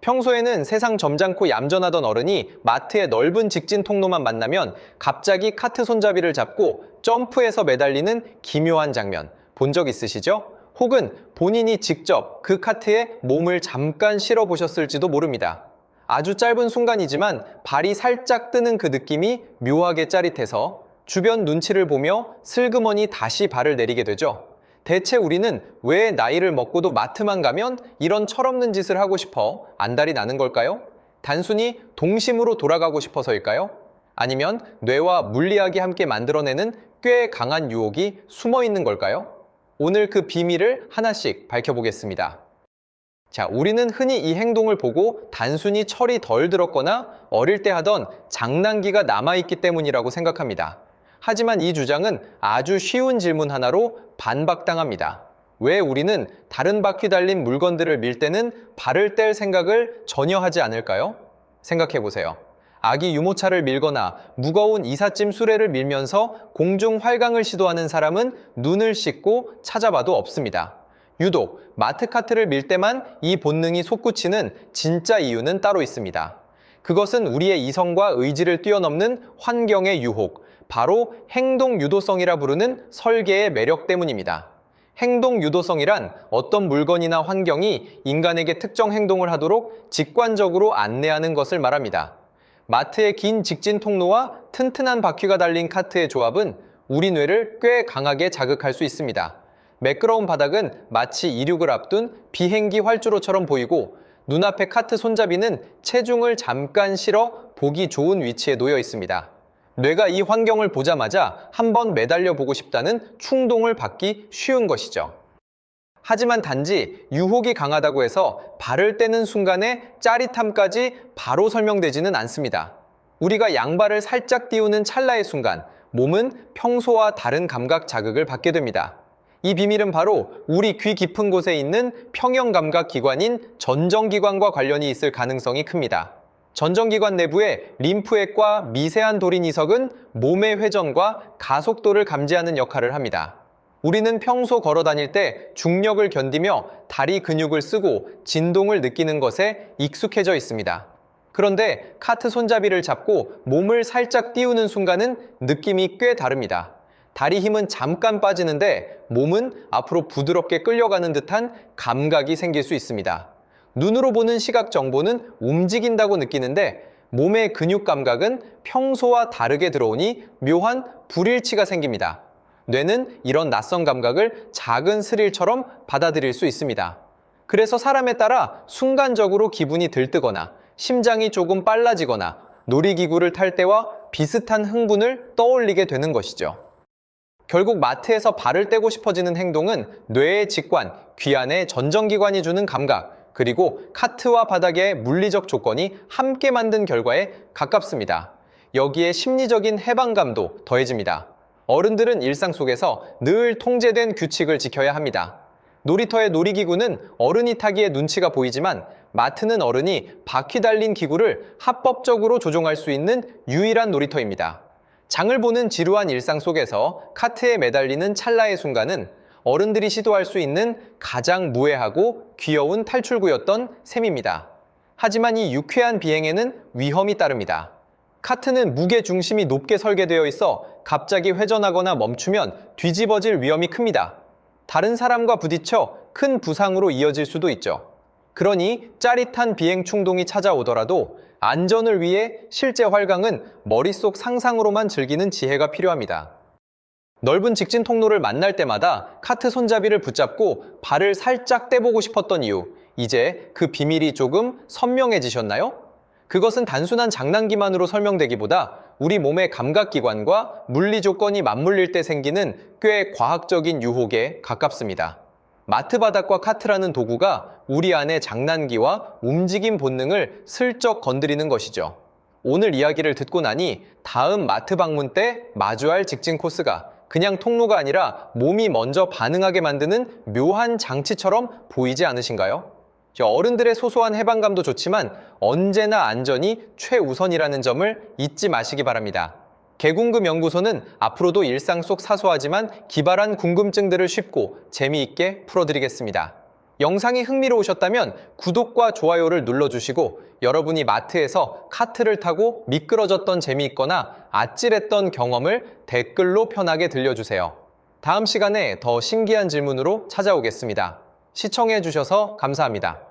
평소에는 세상 점잖고 얌전하던 어른이 마트의 넓은 직진 통로만 만나면 갑자기 카트 손잡이를 잡고 점프해서 매달리는 기묘한 장면 본 적 있으시죠? 혹은 본인이 직접 그 카트에 몸을 잠깐 실어 보셨을지도 모릅니다. 아주 짧은 순간이지만 발이 살짝 뜨는 그 느낌이 묘하게 짜릿해서 주변 눈치를 보며 슬그머니 다시 발을 내리게 되죠. 대체 우리는 왜 나이를 먹고도 마트만 가면 이런 철없는 짓을 하고 싶어 안달이 나는 걸까요? 단순히 동심으로 돌아가고 싶어서일까요? 아니면 뇌와 물리학이 함께 만들어내는 꽤 강한 유혹이 숨어 있는 걸까요? 오늘 그 비밀을 하나씩 밝혀보겠습니다. 자, 우리는 흔히 이 행동을 보고 단순히 철이 덜 들었거나 어릴 때 하던 장난기가 남아있기 때문이라고 생각합니다. 하지만 이 주장은 아주 쉬운 질문 하나로 반박당합니다. 왜 우리는 다른 바퀴 달린 물건들을 밀 때는 발을 뗄 생각을 전혀 하지 않을까요? 생각해 보세요. 아기 유모차를 밀거나 무거운 이삿짐 수레를 밀면서 공중 활강을 시도하는 사람은 눈을 씻고 찾아봐도 없습니다. 유독 마트 카트를 밀 때만 이 본능이 솟구치는 진짜 이유는 따로 있습니다. 그것은 우리의 이성과 의지를 뛰어넘는 환경의 유혹, 바로 행동 유도성이라 부르는 설계의 매력 때문입니다. 행동 유도성이란 어떤 물건이나 환경이 인간에게 특정 행동을 하도록 직관적으로 안내하는 것을 말합니다. 마트의 긴 직진 통로와 튼튼한 바퀴가 달린 카트의 조합은 우리 뇌를 꽤 강하게 자극할 수 있습니다. 매끄러운 바닥은 마치 이륙을 앞둔 비행기 활주로처럼 보이고 눈앞의 카트 손잡이는 체중을 잠깐 실어 보기 좋은 위치에 놓여 있습니다. 뇌가 이 환경을 보자마자 한번 매달려 보고 싶다는 충동을 받기 쉬운 것이죠. 하지만 단지 유혹이 강하다고 해서 발을 떼는 순간의 짜릿함까지 바로 설명되지는 않습니다. 우리가 양발을 살짝 띄우는 찰나의 순간, 몸은 평소와 다른 감각 자극을 받게 됩니다. 이 비밀은 바로 우리 귀 깊은 곳에 있는 평형감각 기관인 전정기관과 관련이 있을 가능성이 큽니다. 전정기관 내부의 림프액과 미세한 도리니석은 몸의 회전과 가속도를 감지하는 역할을 합니다. 우리는 평소 걸어 다닐 때 중력을 견디며 다리 근육을 쓰고 진동을 느끼는 것에 익숙해져 있습니다. 그런데 카트 손잡이를 잡고 몸을 살짝 띄우는 순간은 느낌이 꽤 다릅니다. 다리 힘은 잠깐 빠지는데 몸은 앞으로 부드럽게 끌려가는 듯한 감각이 생길 수 있습니다. 눈으로 보는 시각 정보는 움직인다고 느끼는데 몸의 근육 감각은 평소와 다르게 들어오니 묘한 불일치가 생깁니다. 뇌는 이런 낯선 감각을 작은 스릴처럼 받아들일 수 있습니다. 그래서 사람에 따라 순간적으로 기분이 들뜨거나 심장이 조금 빨라지거나 놀이기구를 탈 때와 비슷한 흥분을 떠올리게 되는 것이죠. 결국 마트에서 발을 떼고 싶어지는 행동은 뇌의 직관, 귀 안의 전정기관이 주는 감각, 그리고 카트와 바닥의 물리적 조건이 함께 만든 결과에 가깝습니다. 여기에 심리적인 해방감도 더해집니다. 어른들은 일상 속에서 늘 통제된 규칙을 지켜야 합니다. 놀이터의 놀이기구는 어른이 타기에 눈치가 보이지만 마트는 어른이 바퀴 달린 기구를 합법적으로 조종할 수 있는 유일한 놀이터입니다. 장을 보는 지루한 일상 속에서 카트에 매달리는 찰나의 순간은 어른들이 시도할 수 있는 가장 무해하고 귀여운 탈출구였던 셈입니다. 하지만 이 유쾌한 비행에는 위험이 따릅니다. 카트는 무게 중심이 높게 설계되어 있어 갑자기 회전하거나 멈추면 뒤집어질 위험이 큽니다. 다른 사람과 부딪혀 큰 부상으로 이어질 수도 있죠. 그러니 짜릿한 비행 충동이 찾아오더라도 안전을 위해 실제 활강은 머릿속 상상으로만 즐기는 지혜가 필요합니다. 넓은 직진 통로를 만날 때마다 카트 손잡이를 붙잡고 발을 살짝 떼보고 싶었던 이유, 이제 그 비밀이 조금 선명해지셨나요? 그것은 단순한 장난기만으로 설명되기보다 우리 몸의 감각기관과 물리 조건이 맞물릴 때 생기는 꽤 과학적인 유혹에 가깝습니다. 마트 바닥과 카트라는 도구가 우리 안의 장난기와 움직임 본능을 슬쩍 건드리는 것이죠. 오늘 이야기를 듣고 나니 다음 마트 방문 때 마주할 직진 코스가 그냥 통로가 아니라 몸이 먼저 반응하게 만드는 묘한 장치처럼 보이지 않으신가요? 어른들의 소소한 해방감도 좋지만 언제나 안전이 최우선이라는 점을 잊지 마시기 바랍니다. 개궁금 연구소는 앞으로도 일상 속 사소하지만 기발한 궁금증들을 쉽고 재미있게 풀어드리겠습니다. 영상이 흥미로우셨다면 구독과 좋아요를 눌러주시고 여러분이 마트에서 카트를 타고 미끄러졌던 재미있거나 아찔했던 경험을 댓글로 편하게 들려주세요. 다음 시간에 더 신기한 질문으로 찾아오겠습니다. 시청해주셔서 감사합니다.